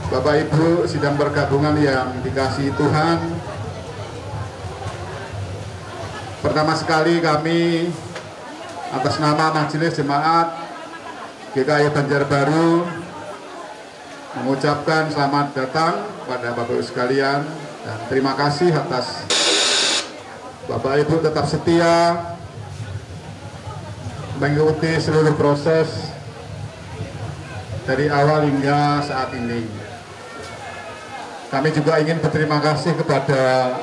Bapak Ibu sidang pergabungan yang dikasihi Tuhan, pertama sekali kami atas nama Majelis Jemaat GKI Banjarbaru mengucapkan selamat datang pada Bapak Ibu sekalian dan terima kasih atas Bapak Ibu tetap setia mengikuti seluruh proses dari awal hingga saat ini. Kami juga ingin berterima kasih kepada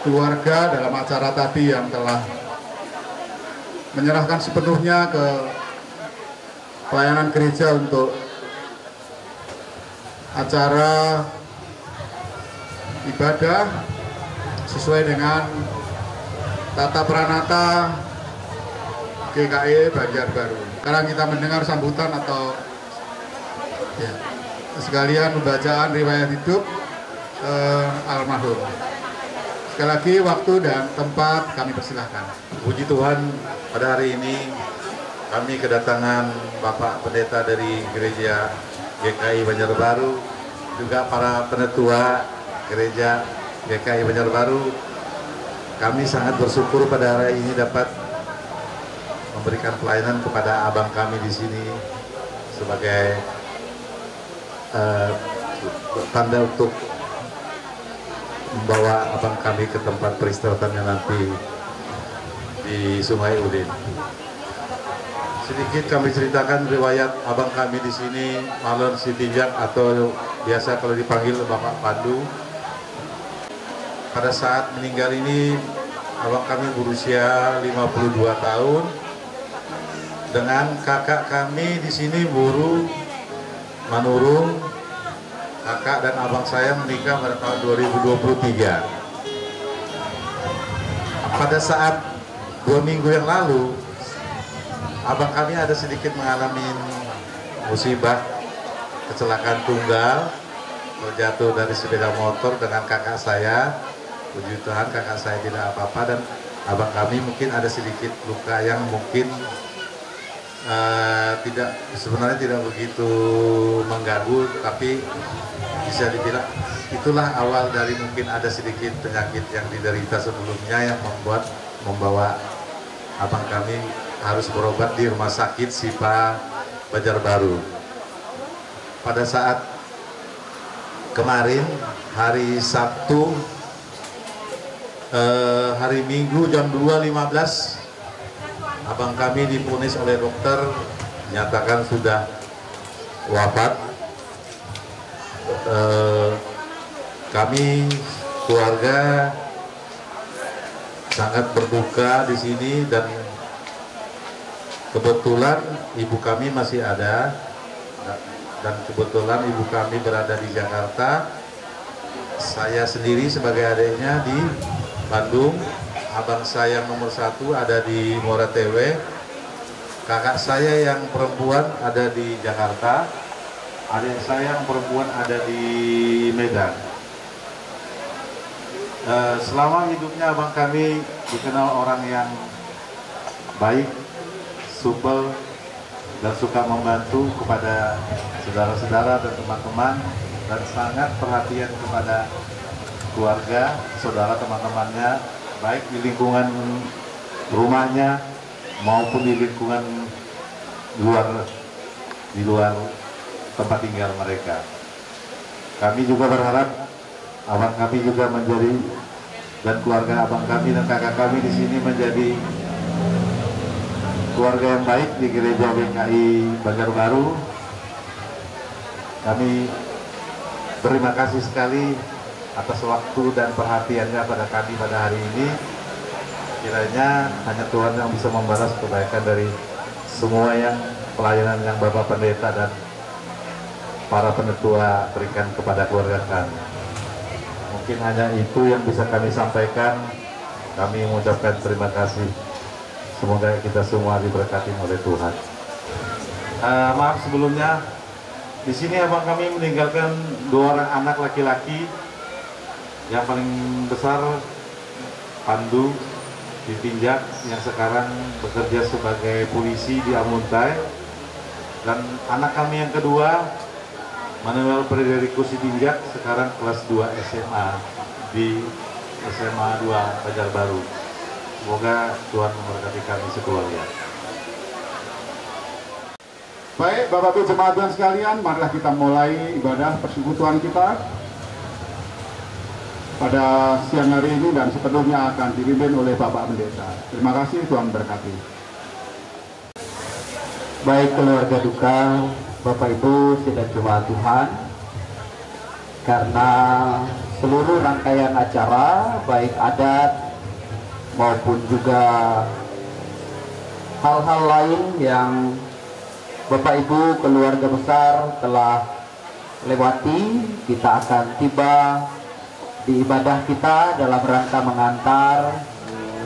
keluarga dalam acara tadi yang telah menyerahkan sepenuhnya ke pelayanan gereja untuk acara ibadah sesuai dengan tata pranata GKI Banjarbaru. Sekarang kita mendengar sambutan atau ya, sekalian pembacaan riwayat hidup almarhum. Sekali lagi waktu dan tempat kami persilahkan. Puji Tuhan, pada hari ini kami kedatangan Bapak Pendeta dari Gereja GKI Banjarbaru, juga para penetua Gereja GKI Banjarbaru. Kami sangat bersyukur pada hari ini dapat memberikan pelayanan kepada abang kami di sini sebagai tanda untuk membawa abang kami ke tempat peristirahatannya nanti di Sungai Udin. Sedikit kami ceritakan riwayat abang kami di sini, Malon Sitijak atau biasa kalau dipanggil Bapak Pandu. Pada saat meninggal ini, abang kami berusia 52 tahun. Dengan kakak kami di sini Buru Manurung, kakak dan abang saya menikah pada tahun 2023. Pada saat 2 minggu yang lalu, abang kami ada sedikit mengalami musibah kecelakaan tunggal, terjatuh dari sepeda motor dengan kakak saya. Puji Tuhan kakak saya tidak apa-apa dan abang kami mungkin ada sedikit luka yang mungkin sebenarnya tidak begitu mengganggu, tapi bisa dibilang itulah awal dari mungkin ada sedikit penyakit yang diderita sebelumnya yang membawa abang kami harus berobat di rumah sakit Sipa Banjarbaru. Pada saat kemarin hari Sabtu, hari Minggu jam 2.15 abang kami divonis oleh dokter menyatakan sudah wafat. Kami keluarga sangat berduka di sini dan kebetulan ibu kami masih ada dan kebetulan ibu kami berada di Jakarta. Saya sendiri sebagai adiknya di Bandung. Abang saya yang nomor 1 ada di Moratewe, kakak saya yang perempuan ada di Jakarta, adik saya yang perempuan ada di Medan. Selama hidupnya abang kami dikenal orang yang baik, supel, dan suka membantu kepada saudara-saudara dan teman-teman, dan sangat perhatian kepada keluarga, saudara, teman-temannya, baik di lingkungan rumahnya maupun di lingkungan di luar tempat tinggal mereka. Kami juga berharap abang kami juga menjadi, dan keluarga abang kami dan kakak kami di sini menjadi keluarga yang baik di Gereja GKI Banjarbaru. Kami berterima kasih sekali atas waktu dan perhatiannya pada kami pada hari ini. Kiranya hanya Tuhan yang bisa membalas kebaikan dari semua yang pelayanan yang Bapak Pendeta dan para penetua berikan kepada keluarga kami. Mungkin hanya itu yang bisa kami sampaikan. Kami mengucapkan terima kasih. Semoga kita semua diberkati oleh Tuhan. Maaf sebelumnya, di sini abang kami meninggalkan 2 orang anak laki-laki. Yang paling besar Pandu Ditinjak yang sekarang bekerja sebagai polisi di Amuntai, dan anak kami yang kedua Manuel Frederikus Sitinjak sekarang kelas 2 SMA di SMA 2 Banjarbaru. Semoga Tuhan memberkati kami sekeluarga. Baik, Bapak Ibu jemaat Tuhan sekalian, marilah kita mulai ibadah persekutuan kita pada siang hari ini dan sepenuhnya akan dipimpin oleh Bapak Pendeta. Terima kasih, Tuhan berkati. Baik keluarga duka, Bapak Ibu sidang jemaat Tuhan, karena seluruh rangkaian acara baik adat maupun juga hal-hal lain yang Bapak Ibu keluarga besar telah lewati, kita akan tiba di ibadah kita dalam rangka mengantar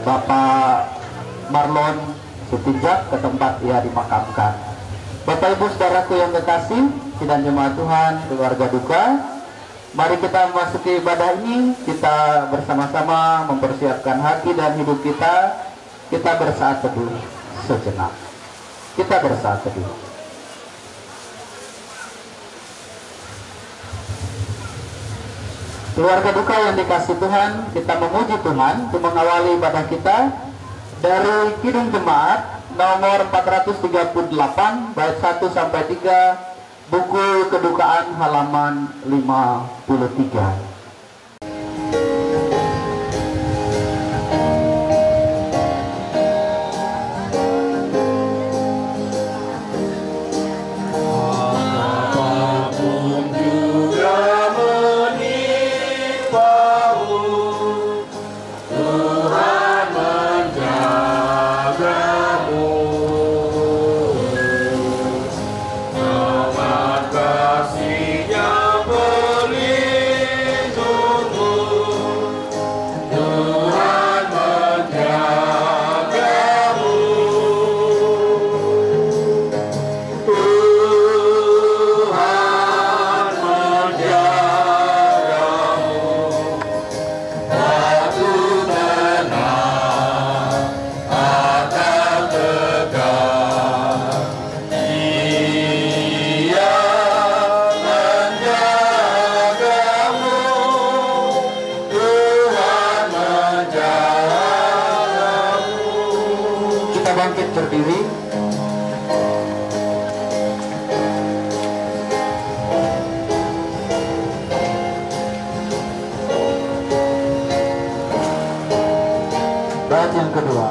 Bapak Marlon Sitinjak ke tempat ia dimakamkan. Bapak Ibu saudaraku yang kekasih, sidang jemaat Tuhan, keluarga duka, mari kita memasuki ibadah ini. Kita bersama-sama mempersiapkan hati dan hidup kita. Kita bersaat teduh sejenak. Kita bersaat teduh. Keluarga duka yang dikasih Tuhan, kita memuji Tuhan untuk mengawali ibadah kita dari Kidung Jemaat nomor 438 bait 1 sampai 3, buku Kedukaan halaman 53. Bangkit berdiri. Bait yang kedua.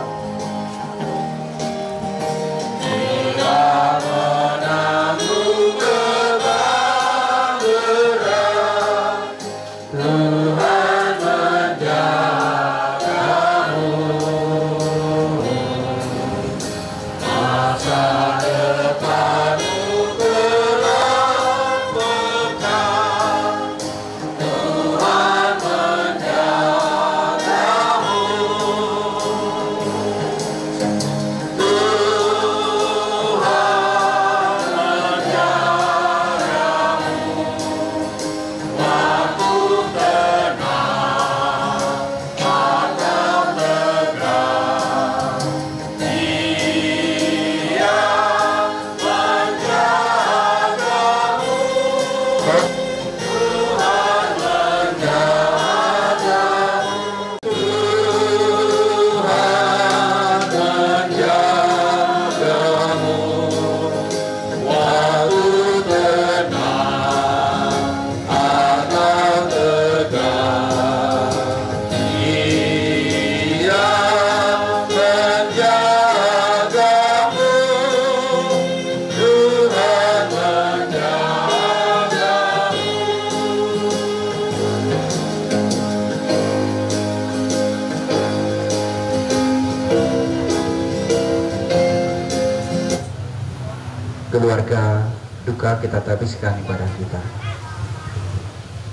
Keluarga duka, kita habiskan ibadah kita.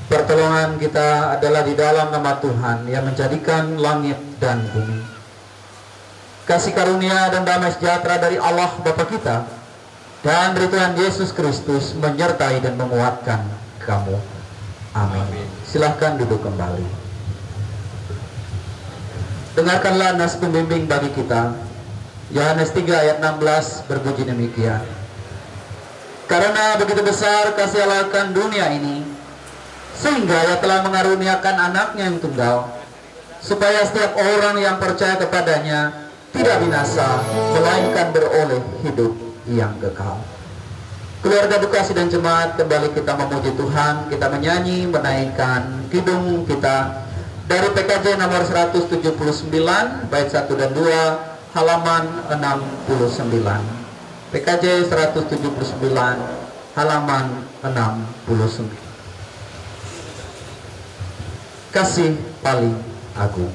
Pertolongan kita adalah di dalam nama Tuhan yang menjadikan langit dan bumi. Kasih karunia dan damai sejahtera dari Allah Bapa kita dan dari Tuhan Yesus Kristus menyertai dan menguatkan kamu. Amin. Silahkan duduk kembali. Dengarkanlah nas pembimbing bagi kita. Yohanes 3 ayat 16 berbunyi demikian. Karena begitu besar kasih Allah akan dunia ini, sehingga Ia telah mengaruniakan anaknya yang tunggal, supaya setiap orang yang percaya kepadanya tidak binasa, melainkan beroleh hidup yang kekal. Keluarga Bekasi dan jemaat, kembali kita memuji Tuhan, kita menyanyi, menaikkan kidung kita dari PKJ nomor 179, bait 1 dan 2, halaman 69. PKJ 179, halaman 69. Kasih paling agung.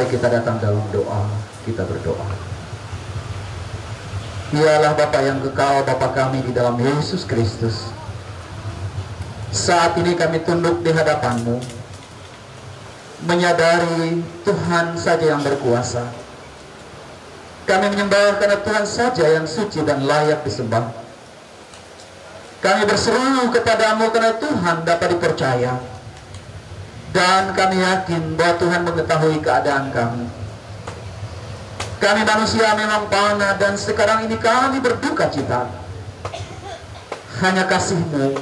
Kita datang dalam doa, kita berdoa. Dialah Bapa yang kekal, Bapa kami di dalam Yesus Kristus. Saat ini kami tunduk di hadapan-Mu, menyadari Tuhan saja yang berkuasa. Kami menyembah karena Tuhan saja yang suci dan layak disembah. Kami berseru kepadamu karena Tuhan dapat dipercaya. Dan kami yakin bahwa Tuhan mengetahui keadaan kami. Kami manusia memang panah dan sekarang ini kami berduka cita. Hanya kasih-Mu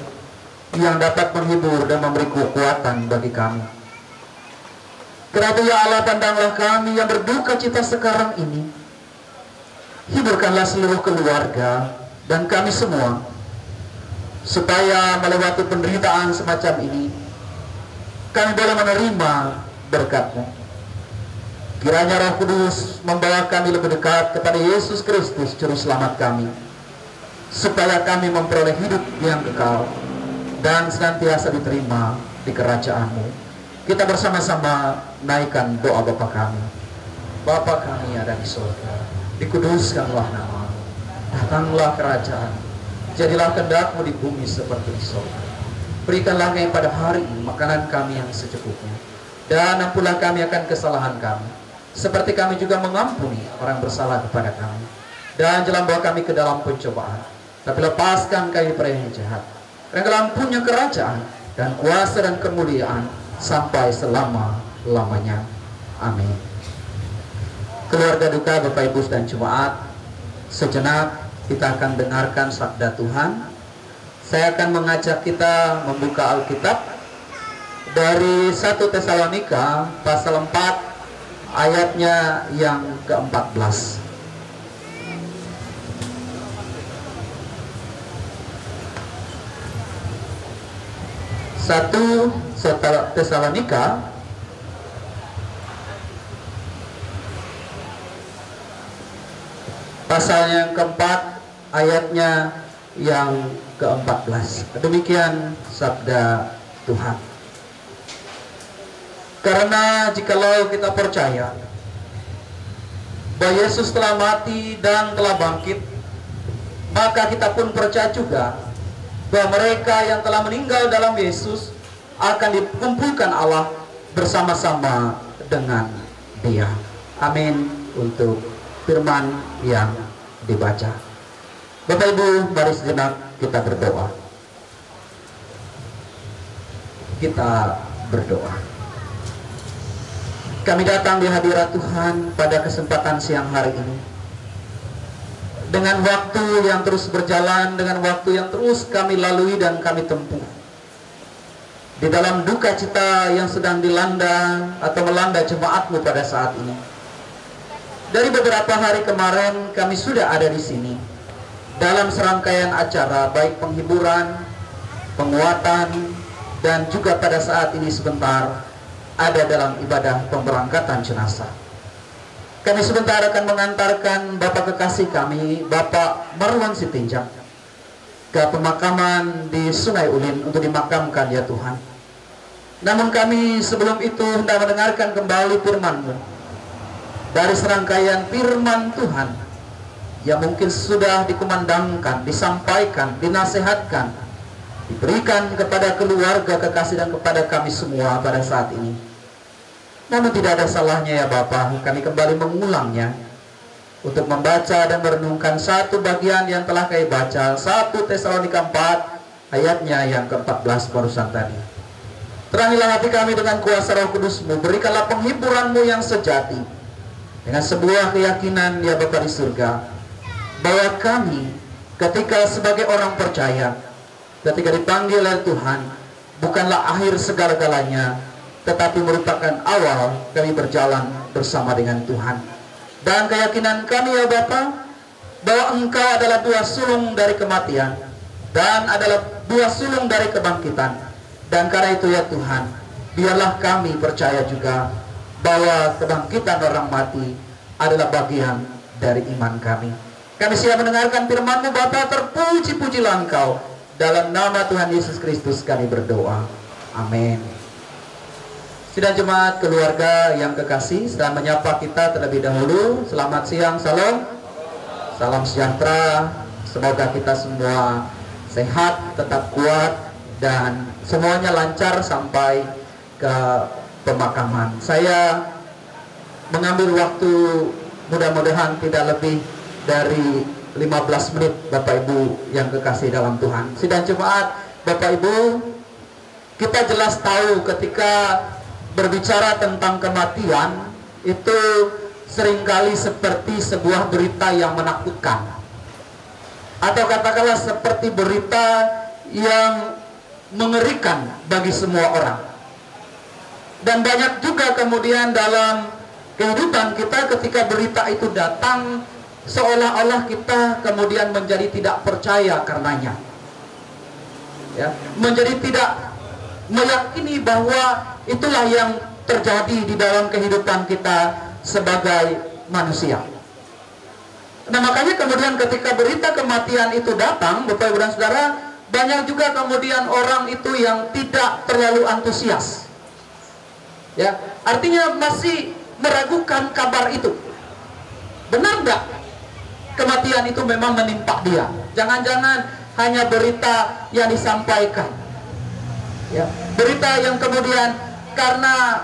yang dapat menghibur dan memberi kekuatan bagi kami. Karena ya Allah, pandanglah kami yang berduka cita sekarang ini. Hiburkanlah seluruh keluarga dan kami semua, supaya melewati penderitaan semacam ini kami boleh menerima berkat-Mu. Kiranya Roh Kudus membawa kami lebih dekat kepada Yesus Kristus, Juru Selamat kami, supaya kami memperoleh hidup yang kekal. dan senantiasa diterima di kerajaan-Mu. Kita bersama-sama naikkan doa Bapa kami. Bapa kami ada di surga, dikuduskanlah nama-Mu, datanglah kerajaan, jadilah kehendak-Mu di bumi seperti di surga. Berikanlah kami pada hari ini makanan kami yang secukupnya, dan ampunlah kami akan kesalahan kami, seperti kami juga mengampuni orang bersalah kepada kami. Dan jangan bawa kami ke dalam pencobaan, tapi lepaskan kami dari yang jahat. Karena dalam punya kerajaan dan kuasa dan kemuliaan sampai selama-lamanya. Amin. Keluarga duka Bapak Ibu dan jemaat, sejenak kita akan dengarkan sabda Tuhan. Saya akan mengajak kita membuka Alkitab dari 1 Tesalonika pasal 4 ayatnya yang ke-14. 1 Tesalonika pasal yang keempat ayatnya yang ke-14. Demikian sabda Tuhan. Karena jikalau kita percaya bahwa Yesus telah mati dan telah bangkit, maka kita pun percaya juga bahwa mereka yang telah meninggal dalam Yesus akan dikumpulkan Allah bersama-sama dengan Dia. Amin. Untuk firman yang dibaca. Bapak Ibu, mari sejenak kita berdoa. Kita berdoa. Kami datang di hadirat Tuhan pada kesempatan siang hari ini, dengan waktu yang terus berjalan, dengan waktu yang terus kami lalui dan kami tempuh, di dalam duka cita yang sedang dilanda atau melanda jemaat-Mu pada saat ini. Dari beberapa hari kemarin kami sudah ada di sini dalam serangkaian acara, baik penghiburan, penguatan, dan juga pada saat ini sebentar ada dalam ibadah pemberangkatan jenazah. Kami sebentar akan mengantarkan Bapak kekasih kami, Bapak Marwan Sitinjak, ke pemakaman di Sungai Ulin untuk dimakamkan ya Tuhan. Namun kami sebelum itu hendak mendengarkan kembali firman-Mu dari serangkaian firman Tuhan yang mungkin sudah dikumandangkan, disampaikan, dinasihatkan, diberikan kepada keluarga kekasih dan kepada kami semua pada saat ini. Namun tidak ada salahnya ya Bapak, kami kembali mengulangnya untuk membaca dan merenungkan satu bagian yang telah kami baca, 1 Tesalonika 4 ayatnya yang ke-14 barusan tadi. Terangilah hati kami dengan kuasa Roh Kudus-Mu, berikanlah penghiburan-Mu yang sejati, dengan sebuah keyakinan ya Bapa di surga, bahwa kami ketika sebagai orang percaya, ketika dipanggil oleh Tuhan, bukanlah akhir segala-galanya, tetapi merupakan awal kami berjalan bersama dengan Tuhan. Dan keyakinan kami ya Bapa, bahwa Engkau adalah buah sulung dari kematian dan adalah buah sulung dari kebangkitan. Dan karena itu ya Tuhan, biarlah kami percaya juga bahwa kebangkitan orang mati adalah bagian dari iman kami. Kami siap mendengarkan firman-Mu Bapa, terpuji-pujilah Engkau. Dalam nama Tuhan Yesus Kristus kami berdoa. Amin. Sidang jemaat keluarga yang kekasih, sedang menyapa kita terlebih dahulu. Selamat siang, salam. Salam sejahtera. Semoga kita semua sehat, tetap kuat, dan semuanya lancar sampai ke pemakaman. Saya mengambil waktu mudah-mudahan tidak lebih dari 15 menit Bapak Ibu yang kekasih dalam Tuhan. Sidang jemaat Bapak Ibu, kita jelas tahu ketika berbicara tentang kematian itu seringkali seperti sebuah berita yang menakutkan, atau katakanlah seperti berita yang mengerikan bagi semua orang. Dan banyak juga kemudian dalam kehidupan kita ketika berita itu datang, seolah-olah kita kemudian menjadi tidak percaya karenanya, ya, menjadi tidak meyakini bahwa itulah yang terjadi di dalam kehidupan kita sebagai manusia. Nah makanya kemudian ketika berita kematian itu datang, Bapak Ibu dan Saudara, banyak juga kemudian orang itu yang tidak terlalu antusias. Ya, artinya masih meragukan kabar itu. Benar nggak kematian itu memang menimpa dia? Jangan-jangan hanya berita yang disampaikan. Ya, berita yang kemudian karena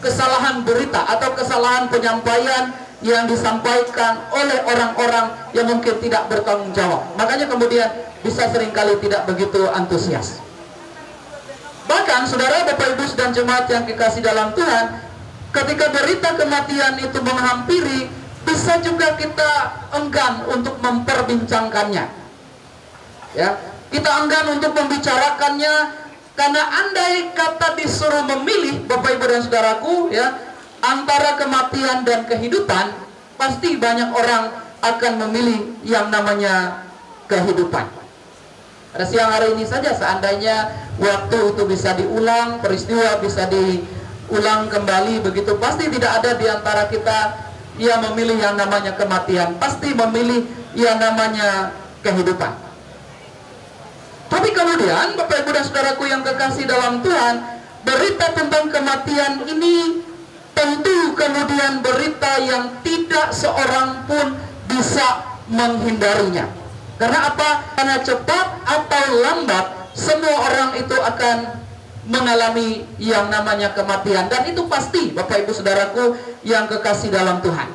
kesalahan berita atau kesalahan penyampaian yang disampaikan oleh orang-orang yang mungkin tidak bertanggung jawab. Makanya kemudian bisa seringkali tidak begitu antusias. Bahkan saudara, Bapak Ibu dan jemaat yang dikasih dalam Tuhan, ketika berita kematian itu menghampiri, bisa juga kita enggan untuk memperbincangkannya. Ya, kita enggan untuk membicarakannya, karena andai kata disuruh memilih, Bapak Ibu dan saudaraku, ya, antara kematian dan kehidupan, pasti banyak orang akan memilih yang namanya kehidupan. Pada siang hari ini saja, seandainya waktu itu bisa diulang, peristiwa bisa diulang kembali begitu, pasti tidak ada di antara kita yang memilih yang namanya kematian, pasti memilih yang namanya kehidupan. Tapi kemudian Bapak Ibu dan saudaraku yang kekasih dalam Tuhan, berita tentang kematian ini tentu kemudian berita yang tidak seorang pun bisa menghindarinya. Karena apa? Karena cepat atau lambat semua orang itu akan mengalami yang namanya kematian. Dan itu pasti, Bapak Ibu saudaraku yang kekasih dalam Tuhan.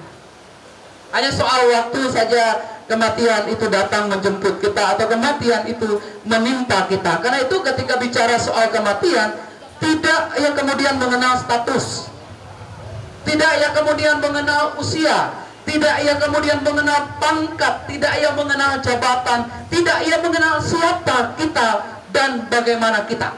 Hanya soal waktu saja kematian itu datang menjemput kita, atau kematian itu menimpa kita. Karena itu ketika bicara soal kematian, tidak yang kemudian mengenal status, tidak yang kemudian mengenal usia, tidak ia kemudian mengenal pangkat, tidak ia mengenal jabatan, tidak ia mengenal siapa kita dan bagaimana kita.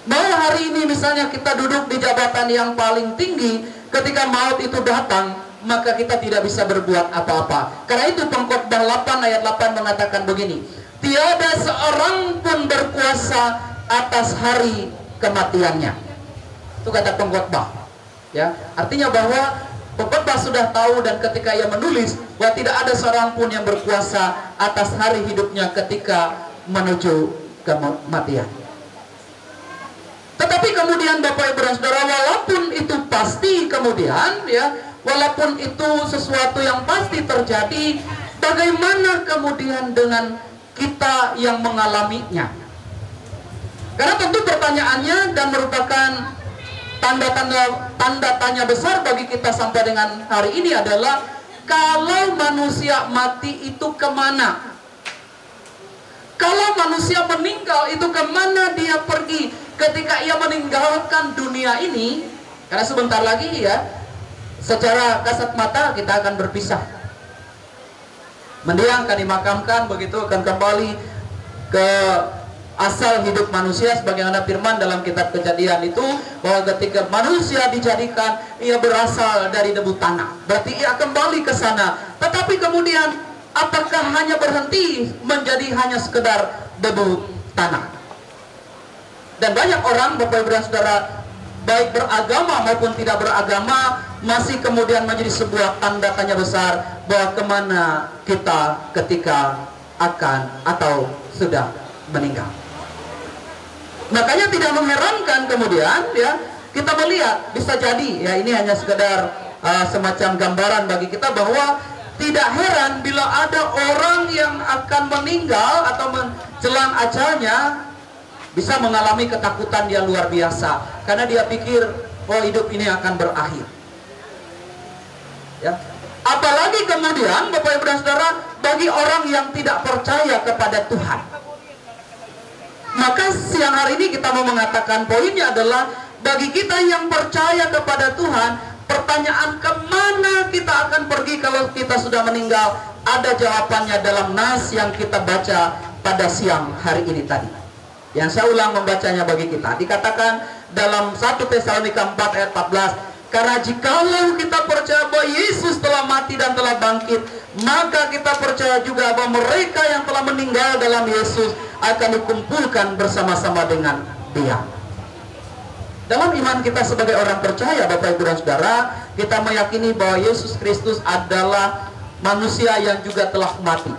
Mau hari ini misalnya kita duduk di jabatan yang paling tinggi, ketika maut itu datang, maka kita tidak bisa berbuat apa-apa. Karena itu Pengkhotbah 8 ayat 8 mengatakan begini, tiada seorang pun berkuasa atas hari kematiannya. Itu kata Pengkhotbah. Ya, artinya bahwa Pengkhotbah sudah tahu, dan ketika ia menulis bahwa tidak ada seorang pun yang berkuasa atas hari hidupnya ketika menuju kematian. Tetapi kemudian Bapak Ibu dan Saudara, walaupun itu pasti kemudian, ya, walaupun itu sesuatu yang pasti terjadi, bagaimana kemudian dengan kita yang mengalaminya? Karena tentu pertanyaannya dan merupakan tanda tanya besar bagi kita sampai dengan hari ini adalah, kalau manusia mati itu kemana? Kalau manusia meninggal itu kemana dia pergi ketika ia meninggalkan dunia ini? Karena sebentar lagi, ya, secara kasat mata kita akan berpisah. Mendiang akan dimakamkan, begitu akan kembali ke asal hidup manusia, sebagaimana firman dalam kitab Kejadian itu, bahwa ketika manusia dijadikan, ia berasal dari debu tanah, berarti ia kembali ke sana. Tetapi kemudian apakah hanya berhenti menjadi hanya sekedar debu tanah? Dan banyak orang, Bapak Ibu dan Saudara, baik beragama maupun tidak beragama, masih kemudian menjadi sebuah tanda tanya besar bahwa kemana kita ketika akan atau sudah meninggal. Makanya tidak mengherankan kemudian, ya, kita melihat bisa jadi, ya, ini hanya sekedar semacam gambaran bagi kita bahwa tidak heran bila ada orang yang akan meninggal atau menjelang ajalnya bisa mengalami ketakutan yang luar biasa, karena dia pikir, oh, hidup ini akan berakhir. Ya. Apalagi kemudian Bapak Ibu dan Saudara, bagi orang yang tidak percaya kepada Tuhan. Maka siang hari ini kita mau mengatakan poinnya adalah, bagi kita yang percaya kepada Tuhan, pertanyaan kemana kita akan pergi kalau kita sudah meninggal, ada jawabannya dalam nas yang kita baca pada siang hari ini tadi. Yang saya ulang membacanya bagi kita, dikatakan dalam 1 Tesalonika 4 ayat 14, karena jikalau kita percaya bahwa Yesus telah mati dan telah bangkit, maka kita percaya juga bahwa mereka yang telah meninggal dalam Yesus akan dikumpulkan bersama-sama dengan Dia. Dalam iman kita sebagai orang percaya, Bapak Ibu dan Saudara, kita meyakini bahwa Yesus Kristus adalah manusia yang juga telah mati.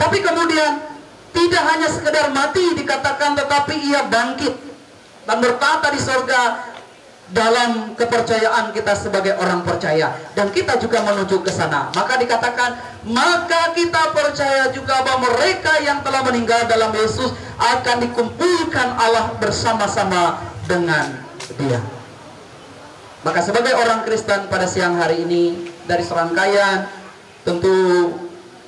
Tapi kemudian Tidak hanya sekedar mati dikatakan, tetapi ia bangkit dan bertata di sorga dalam kepercayaan kita sebagai orang percaya. Dan kita juga menuju ke sana. Maka dikatakan, maka kita percaya juga bahwa mereka yang telah meninggal dalam Yesus akan dikumpulkan Allah bersama-sama dengan Dia. Maka sebagai orang Kristen pada siang hari ini, dari serangkaian tentu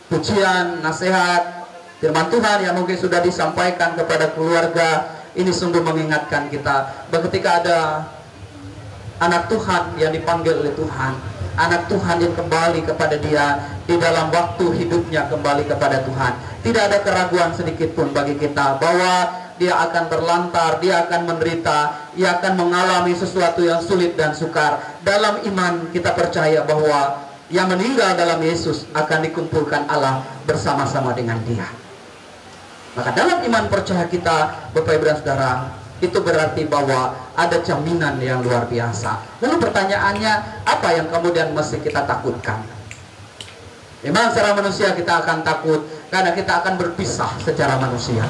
pujian, nasihat, firman Tuhan yang mungkin sudah disampaikan kepada keluarga, ini sungguh mengingatkan kita bahwa ketika ada anak Tuhan yang dipanggil oleh Tuhan, anak Tuhan yang kembali kepada Dia di dalam waktu hidupnya kembali kepada Tuhan, tidak ada keraguan sedikit pun bagi kita bahwa dia akan terlantar, dia akan menderita, dia akan mengalami sesuatu yang sulit dan sukar. Dalam iman kita percaya bahwa yang meninggal dalam Yesus akan dikumpulkan Allah bersama-sama dengan Dia. Maka dalam iman percaya kita, Bapak Ibu dan Saudara, itu berarti bahwa ada jaminan yang luar biasa. Lalu pertanyaannya, apa yang kemudian mesti kita takutkan? Memang secara manusia kita akan takut karena kita akan berpisah secara manusia.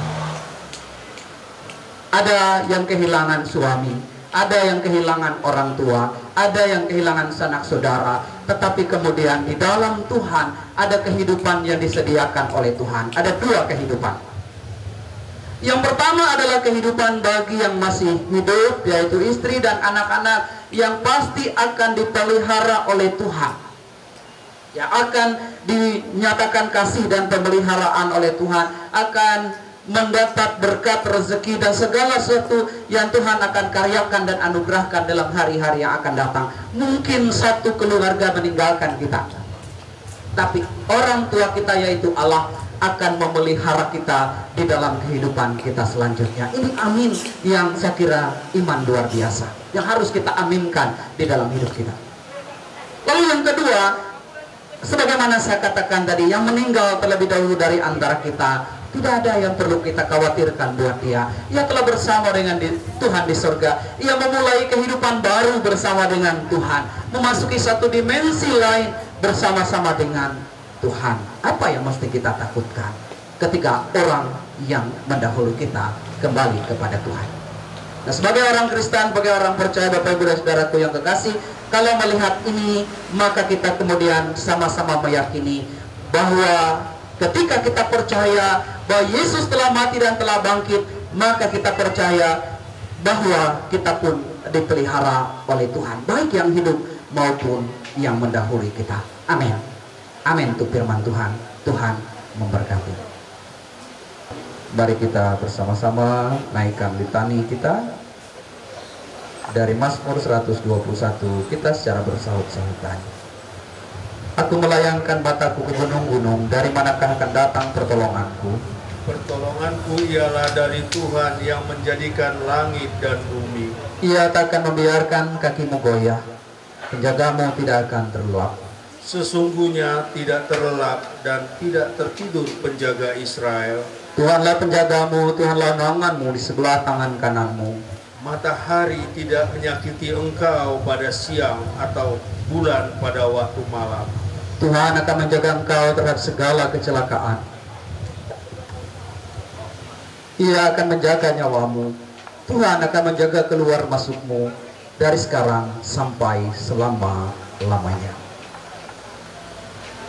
Ada yang kehilangan suami, ada yang kehilangan orang tua, ada yang kehilangan sanak saudara. Tetapi kemudian di dalam Tuhan ada kehidupan yang disediakan oleh Tuhan. Ada dua kehidupan. Yang pertama adalah kehidupan bagi yang masih hidup, yaitu istri dan anak-anak yang pasti akan dipelihara oleh Tuhan, yang akan dinyatakan kasih dan pemeliharaan oleh Tuhan, akan mendapat berkat, rezeki, dan segala sesuatu yang Tuhan akan karyakan dan anugerahkan dalam hari-hari yang akan datang. Mungkin satu keluarga meninggalkan kita, tapi orang tua kita yaitu Allah akan memelihara kita di dalam kehidupan kita selanjutnya. Ini amin yang saya kira iman luar biasa yang harus kita aminkan di dalam hidup kita. Lalu yang kedua, sebagaimana saya katakan tadi, yang meninggal terlebih dahulu dari antara kita, tidak ada yang perlu kita khawatirkan buat dia. Ia telah bersama dengan Tuhan di surga. Ia memulai kehidupan baru bersama dengan Tuhan, memasuki satu dimensi lain bersama-sama dengan Tuhan. Apa yang mesti kita takutkan ketika orang yang mendahului kita kembali kepada Tuhan? Nah, sebagai orang Kristen, sebagai orang percaya, Bapak Ibu dan Saudaraku yang kekasih, kalau melihat ini, maka kita kemudian sama-sama meyakini bahwa ketika kita percaya bahwa Yesus telah mati dan telah bangkit, maka kita percaya bahwa kita pun dipelihara oleh Tuhan, baik yang hidup maupun yang mendahului kita. Amin. Amin untuk firman Tuhan. Tuhan memberkati. Mari kita bersama-sama naikkan litani kita dari Mazmur 121, kita secara bersahut-sahutan. Aku melayangkan mataku ke gunung-gunung, dari manakah akan datang pertolonganku? Pertolonganku ialah dari Tuhan yang menjadikan langit dan bumi. Ia tak akan membiarkan kakimu goyah, penjagamu tidak akan terlelap. Sesungguhnya tidak terlelap dan tidak tertidur penjaga Israel. Tuhanlah penjagamu, Tuhanlah naunganmu di sebelah tangan kananmu. Matahari tidak menyakiti engkau pada siang atau bulan pada waktu malam. Tuhan akan menjaga engkau terhadap segala kecelakaan. Ia akan menjaga nyawamu. Tuhan akan menjaga keluar masukmu dari sekarang sampai selama-lamanya.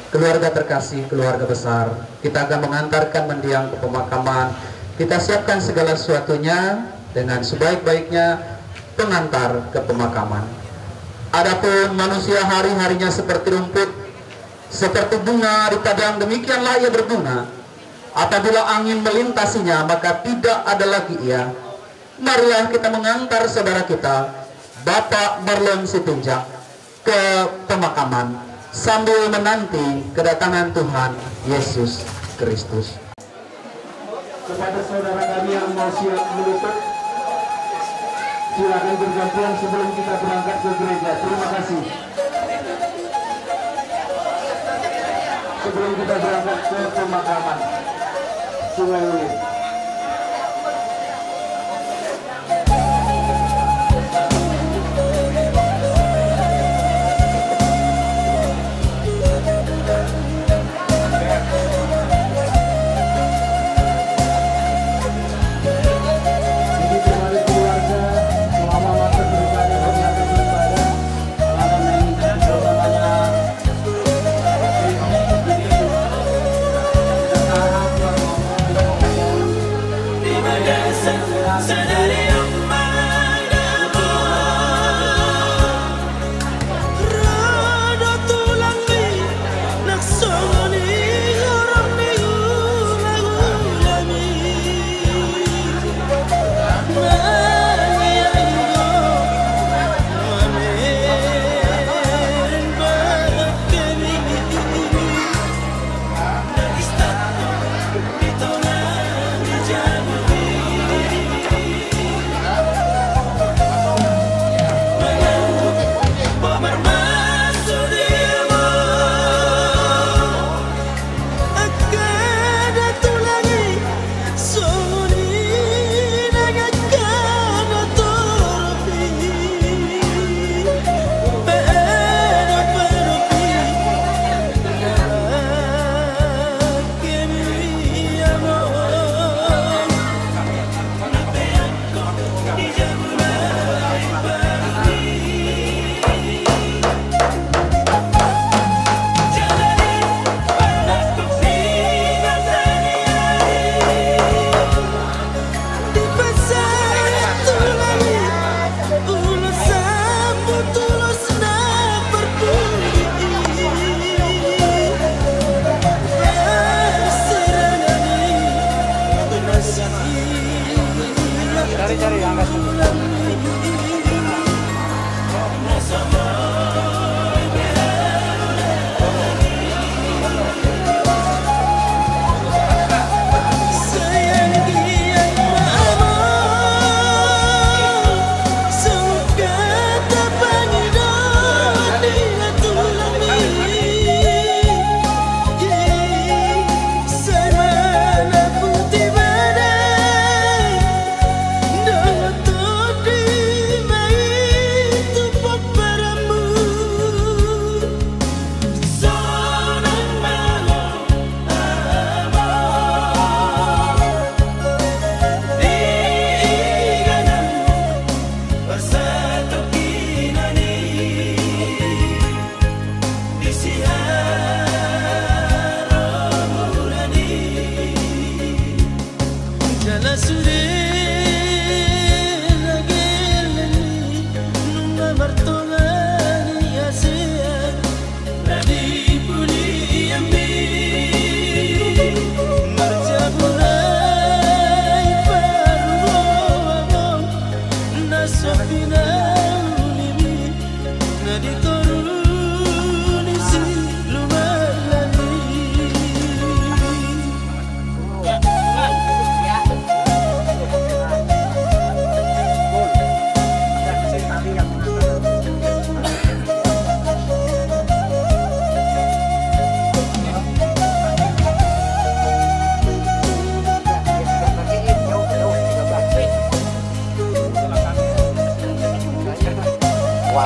Keluarga terkasih, keluarga besar, kita akan mengantarkan mendiang ke pemakaman. Kita siapkan segala sesuatunya dengan sebaik-baiknya pengantar ke pemakaman. Adapun manusia hari-harinya seperti rumput, seperti bunga di padang, demikianlah ia berbunga. Apabila angin melintasinya, maka tidak ada lagi ia. Marilah kita mengantar saudara kita, Bapak Marlon Sitinjak, ke pemakaman sambil menanti kedatangan Tuhan Yesus Kristus. Kepada saudara kami yang mau siap menutup, silakan bergabung sebelum kita berangkat ke gereja. Terima kasih. Sebelum kita berangkat ke pemakaman Sungai Ulit.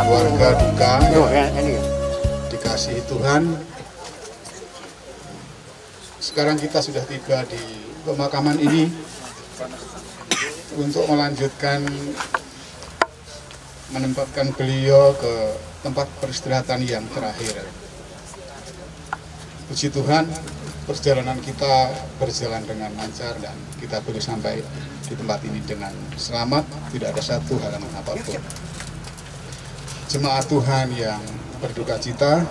Keluarga duka dikasihi Tuhan. Sekarang kita sudah tiba di pemakaman ini untuk melanjutkan menempatkan beliau ke tempat peristirahatan yang terakhir. Puji Tuhan, perjalanan kita berjalan dengan lancar dan kita boleh sampai di tempat ini dengan selamat, tidak ada satu halangan apapun. Jemaat Tuhan yang berduka cita,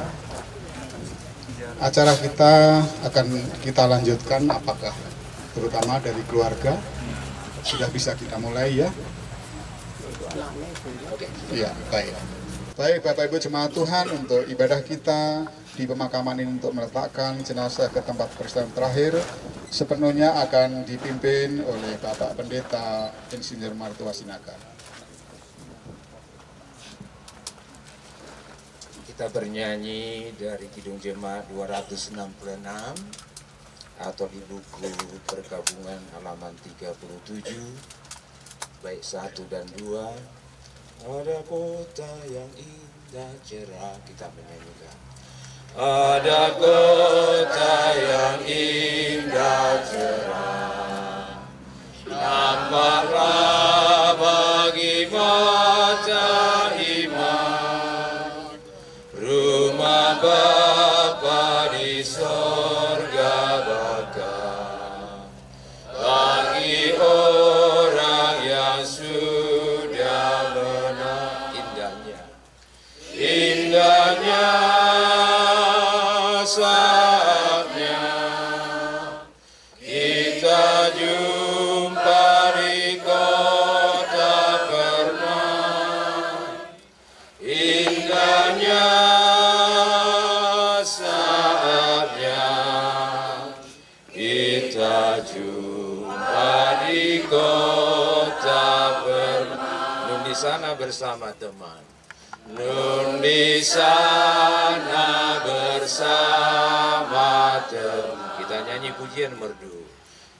acara kita akan kita lanjutkan, apakah terutama dari keluarga sudah bisa kita mulai ya? Iya, baik. Baik Bapak Ibu jemaat Tuhan, untuk ibadah kita di pemakaman ini untuk meletakkan jenazah ke tempat peristirahatan terakhir sepenuhnya akan dipimpin oleh Bapak Pendeta Insinyur Martua Sinaga. Kita bernyanyi dari Kidung Jemaat 266 atau di buku pergabungan halaman 37 baik 1 dan 2. Ada kota yang indah cerah, kita menyanyikan. Ada kota yang indah cerah, nampaklah bagi mata iman, rumah Bapa di sorga bakal bagi orang yang jumpa di kota permai, indahnya saatnya kita jumpa di kota permai. Nun di sana bersama teman, nun di sana bersama teman. Kita nyanyi pujian merdu.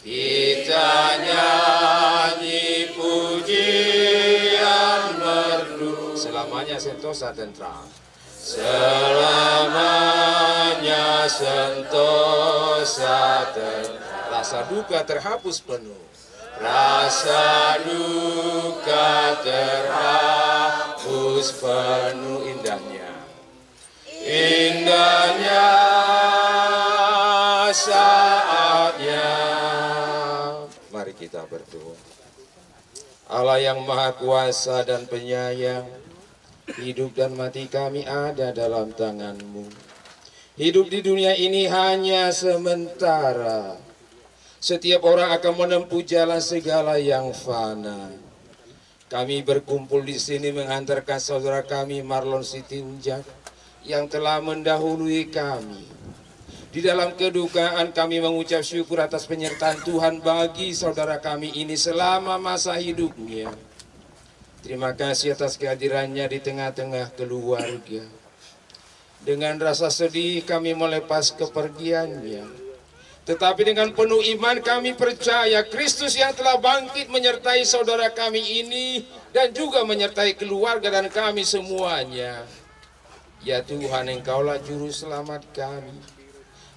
Kita nyanyi pujian merdu. Selamanya sentosa tentram. Selamanya sentosa tentram. Rasa duka terhapus penuh. Rasa duka terhapus penuh. Indahnya, indahnya saatnya. Mari kita berdoa. Allah yang Maha Kuasa dan Penyayang, hidup dan mati kami ada dalam tangan-Mu. Hidup di dunia ini hanya sementara. Setiap orang akan menempuh jalan segala yang fana. Kami berkumpul di sini mengantarkan saudara kami Marlon Sitinjak yang telah mendahului kami. Di dalam kedukaan kami mengucap syukur atas penyertaan Tuhan bagi saudara kami ini selama masa hidupnya. Terima kasih atas kehadirannya di tengah-tengah keluarga. Dengan rasa sedih kami melepas kepergiannya. Tetapi dengan penuh iman kami percaya Kristus yang telah bangkit menyertai saudara kami ini dan juga menyertai keluarga dan kami semuanya. Ya Tuhan, Engkaulah juru selamat kami.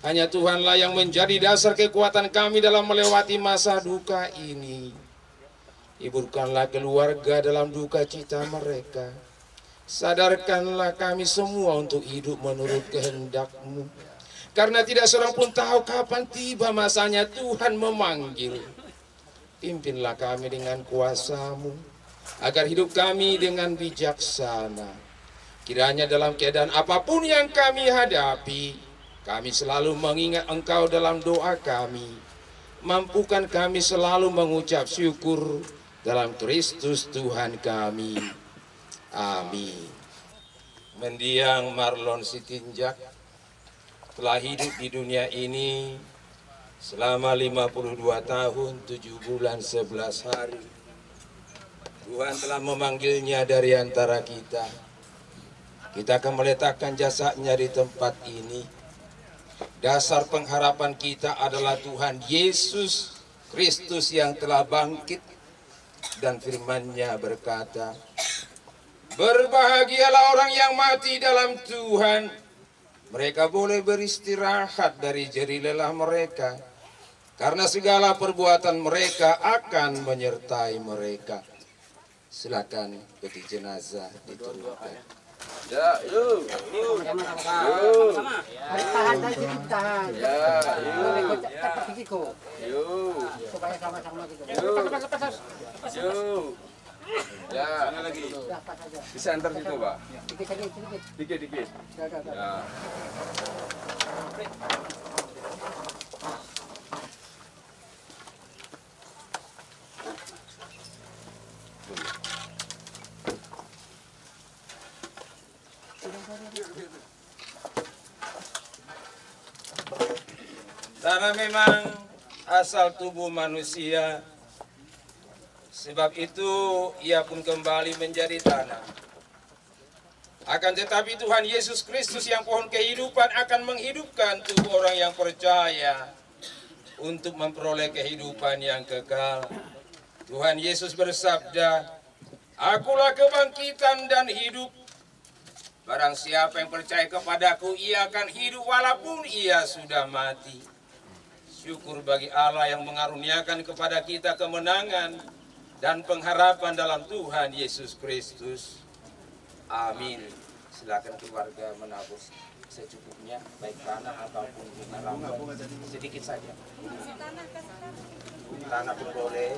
Hanya Tuhanlah yang menjadi dasar kekuatan kami dalam melewati masa duka ini. Hiburkanlah keluarga dalam duka cita mereka. Sadarkanlah kami semua untuk hidup menurut kehendak-Mu. Karena tidak seorang pun tahu kapan tiba masanya Tuhan memanggil. Pimpinlah kami dengan kuasa-Mu, agar hidup kami dengan bijaksana. Kiranya dalam keadaan apapun yang kami hadapi, kami selalu mengingat Engkau dalam doa kami. Mampukan kami selalu mengucap syukur dalam Kristus Tuhan kami. Amin. Mendiang Marlon Sitinjak telah hidup di dunia ini selama 52 tahun, 7 bulan, 11 hari. Tuhan telah memanggilnya dari antara kita. Kita akan meletakkan jasadnya di tempat ini. Dasar pengharapan kita adalah Tuhan Yesus Kristus yang telah bangkit, dan firman-Nya berkata, berbahagialah orang yang mati dalam Tuhan. Mereka boleh beristirahat dari jerih lelah mereka, karena segala perbuatan mereka akan menyertai mereka. Silakan peti jenazah diturunkan. Ya, yuk. Sama-sama. Tahan dari sini, tahan. Ya, yuk. Cepat gigiku. Yuk. Supaya sama-sama gitu. Lepas. Yuk. Ya, mana lagi? Bisa antar situ, Pak. Dikit. Ya. Tanah memang asal tubuh manusia, sebab itu ia pun kembali menjadi tanah. Akan tetapi Tuhan Yesus Kristus yang pohon kehidupan akan menghidupkan tubuh orang yang percaya untuk memperoleh kehidupan yang kekal. Tuhan Yesus bersabda, Akulah kebangkitan dan hidup. Barang siapa yang percaya kepadaku, ia akan hidup walaupun ia sudah mati. Syukur bagi Allah yang mengaruniakan kepada kita kemenangan dan pengharapan dalam Tuhan Yesus Kristus. Amin. Silakan keluarga menabur secukupnya, baik tanah ataupun bunga rambat, sedikit saja. Tanah pun boleh,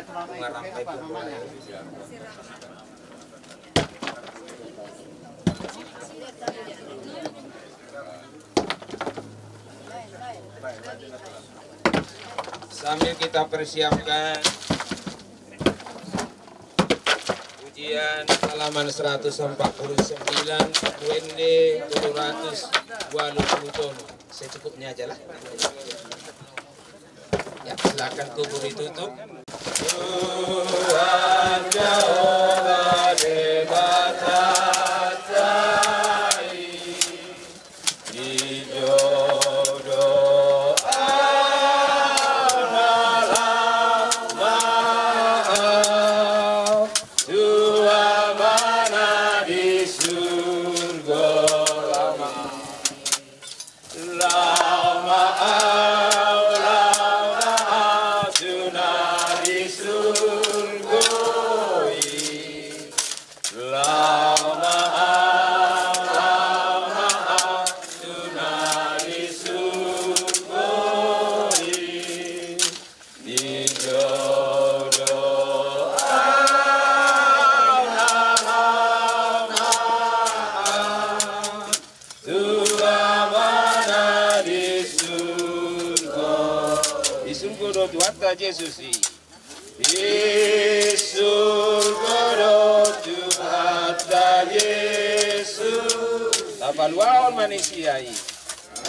bunga rampai pun boleh. Sambil kita persiapkan ujian halaman 149 UND 720 ton. Secukupnya aja lah. Ya, silakan kubur ditutup. Tuhan Jehovah debatai di jodoh Allah maaf Tuhan mana di surga lama lama Yesus di surga Tuhan Yesus napaluahon manusia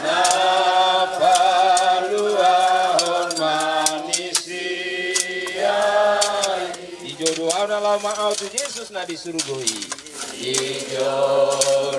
napaluahon manusia di jodohan lama auto Yesus na di surga di jodohan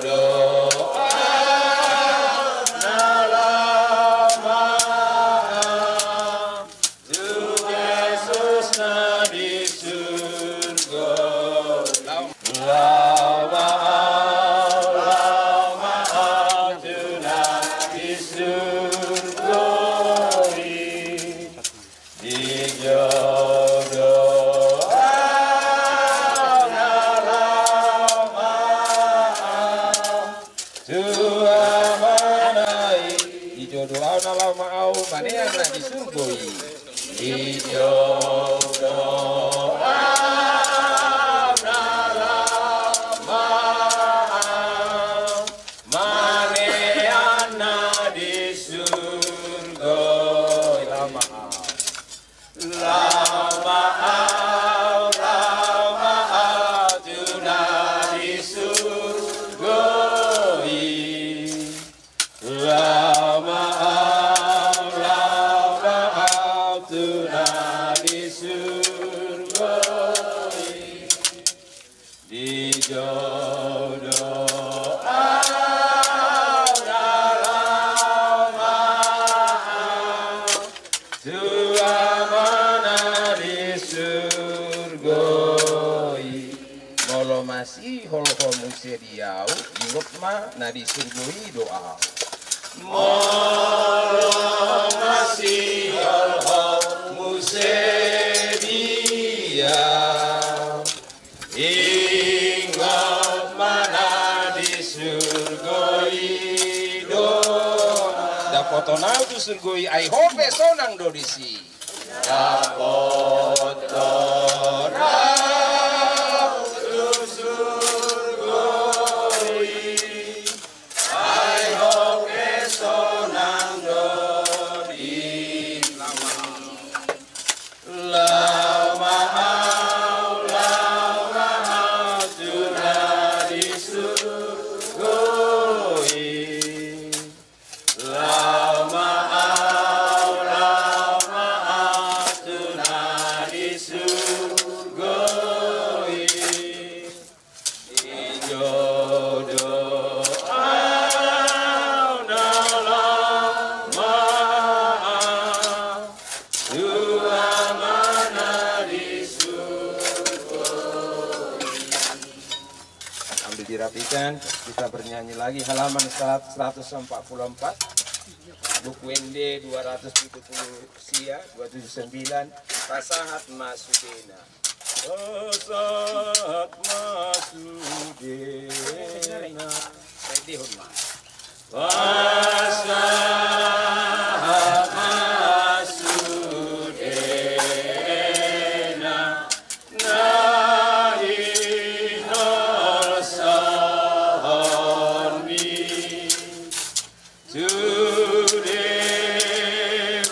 nadi surgoi doa Molo masih Allah musedia ingat mana di surgoi doa dapotona tu surgoi ai hope sonang do disi dapotona dirapikan, kita bernyanyi lagi halaman 144 buku ND 270 sia 279 Pasahat Masudena Pasahat Masudena Pasahat Masudena Today,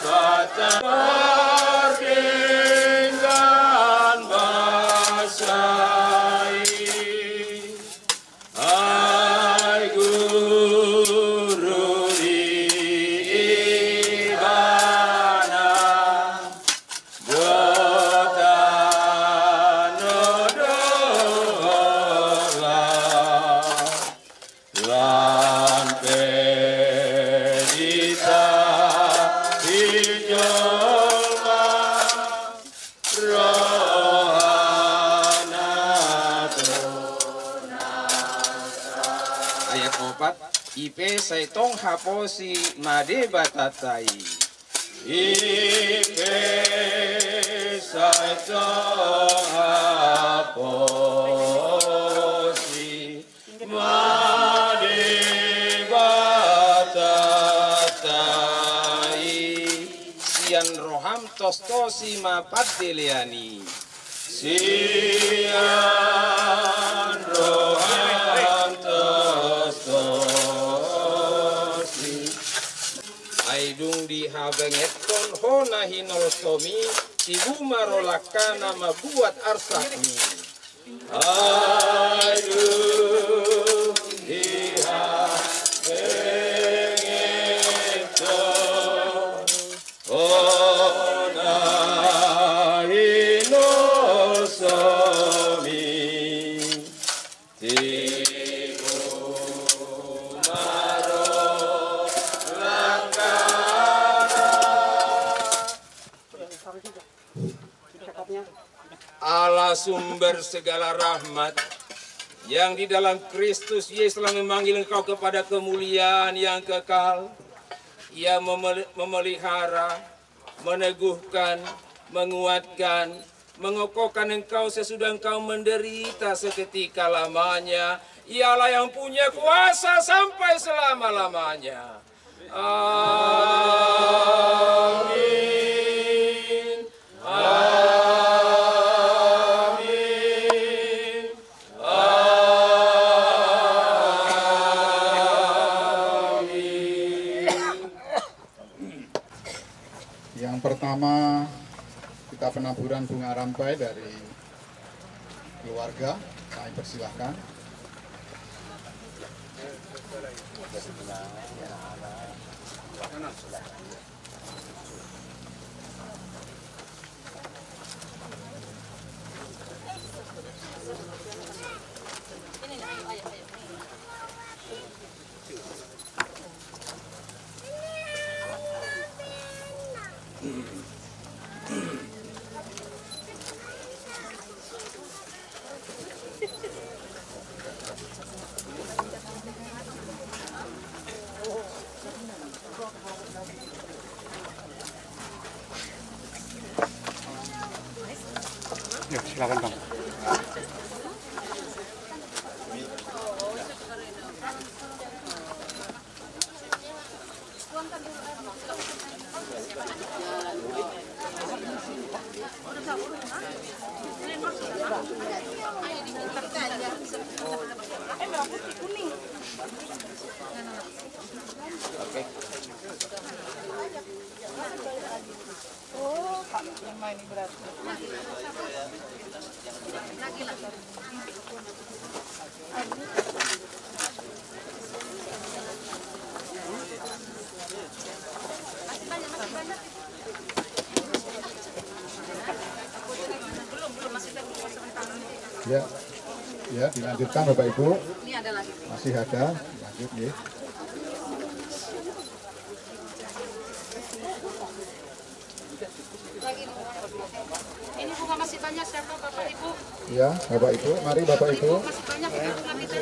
but Ipe saitong haposi made batatai. Ipe saitong haposi made batatai. Sian roham tostosi mapadeleani. Sian roham tostosi aidung di habengeton hona hinolostomi tibu marolakana mabuat arsakmi aidung di habengeton hona hinolostomi Allah sumber segala rahmat yang di dalam Kristus Yesus telah memanggil engkau kepada kemuliaan yang kekal. Ia memelihara, meneguhkan, menguatkan, mengokohkan engkau sesudah engkau menderita seketika lamanya. Ialah yang punya kuasa sampai selama-lamanya. Amin. Amin. Amin. Yang pertama, kita penaburan bunga rampai dari keluarga. Kami persilahkan. Ya, silakan Bang. Ya, dilanjutkan Bapak Ibu. Ini ada lagi. Masih ada, lanjut ya. Ini bunga masih banyak siapa Bapak Ibu? Ya, Bapak Ibu, mari Bapak Ibu. Masih banyak kita pulang itu.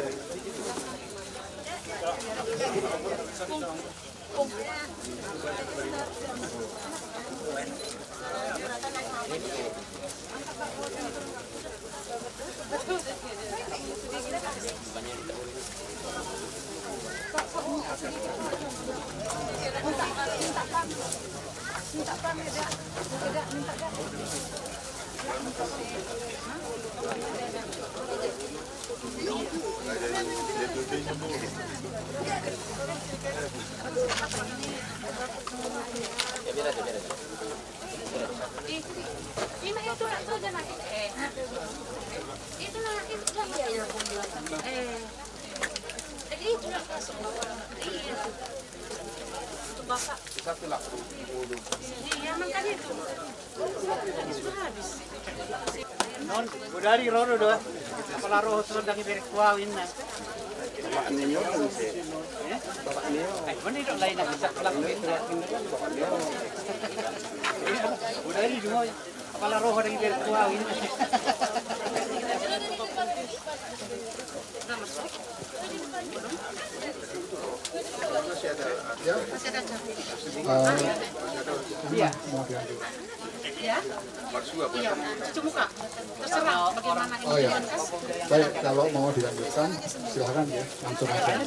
Ini itu saja nanti. Itu lah iya yang aku bilang. Itu lah iya. Bapak. Satu lah. Iya makanya itu. Sudah habis. Non, budari rono doa. Kepala roh sedang berkuawin na. Bapak ninyo kan sih. Bapak ninyo. Mana itu lain lagi sak pelak itu. Budari dua. Kepala roh lagi berkuawin. Iya. Mau diambil. Ya? Iya, cuci muka. Terserah bagaimana ini. Oh ya. Baik, kalau mau dilanjutkan silahkan ya, langsung aja.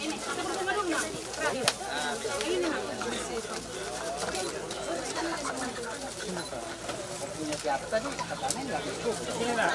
Ini, kita bersama dong, Nak. Terakhir. Ini, Nak. Punya siapa tadi? Katanya nggak gitu. Ini nah,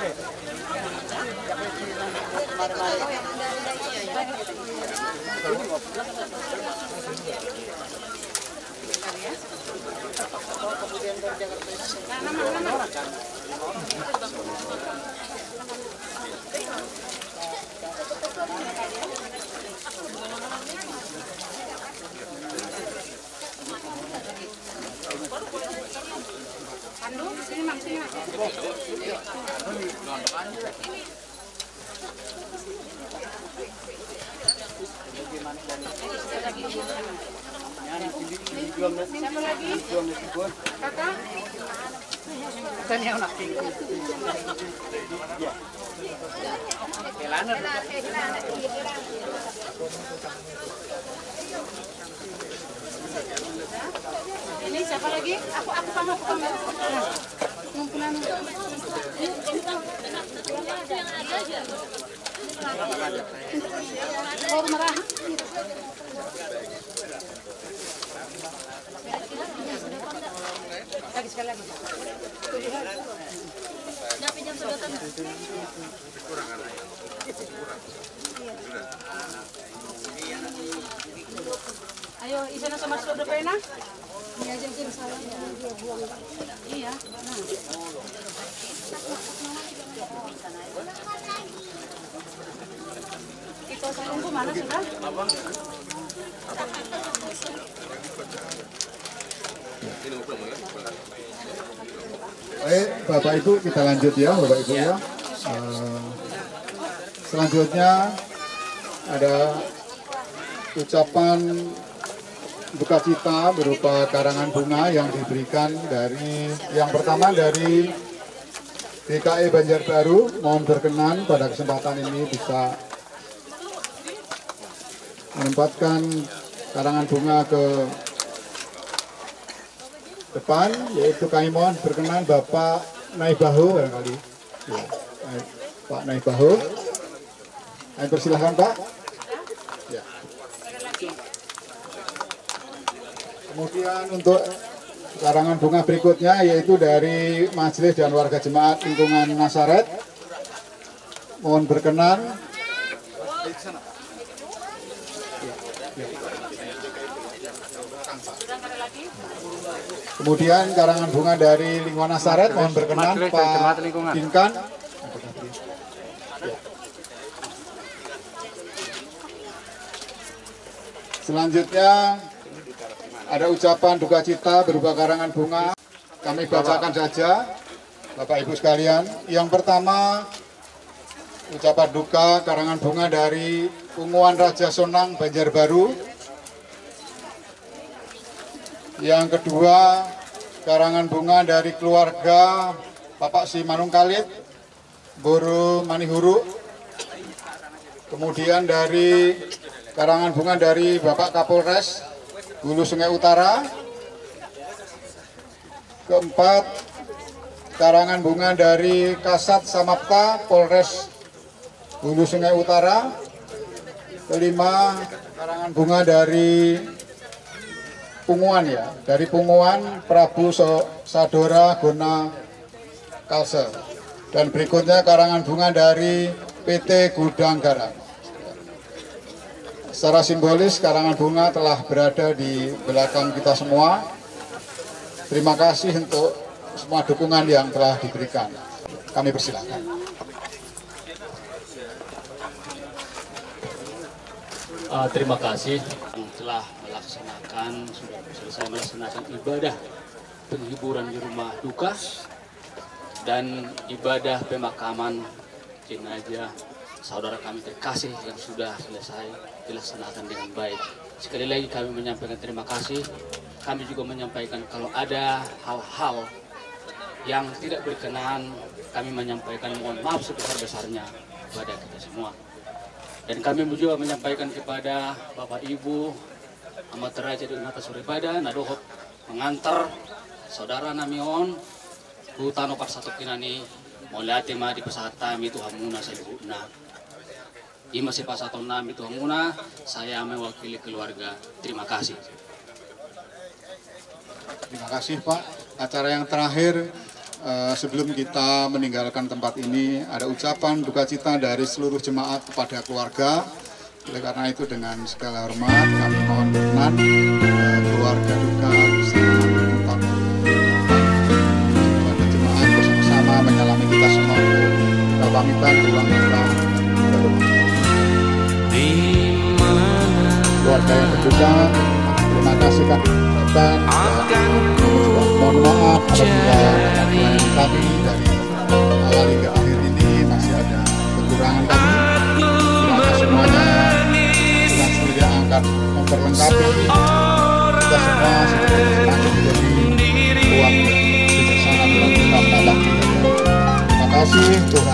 Pandu, sini, Mak, sini, Mak. Siapa lagi? Kakak? bukan yang nak tinggi. Kelana. Ini siapa lagi? Aku kamu. Ngumpulan. Oh, merah. Lagi sekali lagi. Ayo, isana sama sudah pena? Iya, jadi salah dia buang. Iya. Nah. Kita tunggu mana sudah? Baik, Bapak Ibu kita lanjut ya, Bapak Ibu ya. Selanjutnya ada ucapan duka cita berupa karangan bunga yang diberikan dari yang pertama dari DKI Banjarbaru. Mohon berkenan pada kesempatan ini bisa menempatkan karangan bunga ke depan, yaitu kami mohon berkenan Bapak Naibaho barangkali. Ya, Pak Naibaho. Kami persilahkan Pak. Ya. Kemudian untuk karangan bunga berikutnya yaitu dari Majelis dan Warga Jemaat Lingkungan Nasaret. Mohon berkenan. Kemudian karangan bunga dari Lingkungan Nasaret, mohon berkenan Pak Dinkan. Selanjutnya ada ucapan duka cita berupa karangan bunga. Kami bacakan saja, Bapak Ibu sekalian. Yang pertama, ucapan duka karangan bunga dari Unguan Raja Sonang Banjarbaru. Yang kedua, karangan bunga dari keluarga Bapak Simanung Khalid, Boro Manihuru. Kemudian dari karangan bunga dari Bapak Kapolres Hulu Sungai Utara. Keempat, karangan bunga dari Kasat Samapta Polres Hulu Sungai Utara. Kelima, karangan bunga dari Punguan ya, dari Punguan Prabu Sadora Gona Kalse. Dan berikutnya karangan bunga dari PT Gudang Garam. Secara simbolis karangan bunga telah berada di belakang kita semua. Terima kasih untuk semua dukungan yang telah diberikan. Kami persilakan. Terima kasih telah sudah selesai melaksanakan ibadah penghiburan di rumah duka dan ibadah pemakaman jenazah saudara kami terkasih yang sudah selesai dilaksanakan dengan baik. Sekali lagi kami menyampaikan terima kasih. Kami juga menyampaikan kalau ada hal-hal yang tidak berkenan, kami menyampaikan mohon maaf sebesar-besarnya kepada kita semua. Dan kami juga menyampaikan kepada Bapak Ibu Amat Raja di Unata Suribada nadohop mengantar saudara namion hutano parsatok kinani molati ma di pesata itu hamuna seluruhna. Ima si pasaton nami itu hamuna, saya mewakili keluarga. Terima kasih. Terima kasih Pak. Acara yang terakhir sebelum kita meninggalkan tempat ini ada ucapan duka cita dari seluruh jemaat kepada keluarga. Oleh karena itu dengan segala hormat kami mohon berkenan keluarga duka bersama tempat kepada jemaat bersama-sama menyalami kita semua untuk pamitan pulang kita. Keluarga yang berduka, terima kasih kami ucapkan dan mohon maaf apabila pelayanan kami dari awal hingga akhir ini masih ada kekurangan kami. Terima semuanya, Tuhan sendiri yang akan memperlengkapi kita semua semakin menjadi kuat bijaksana dalam kita menambah. Terima kasih Tuhan.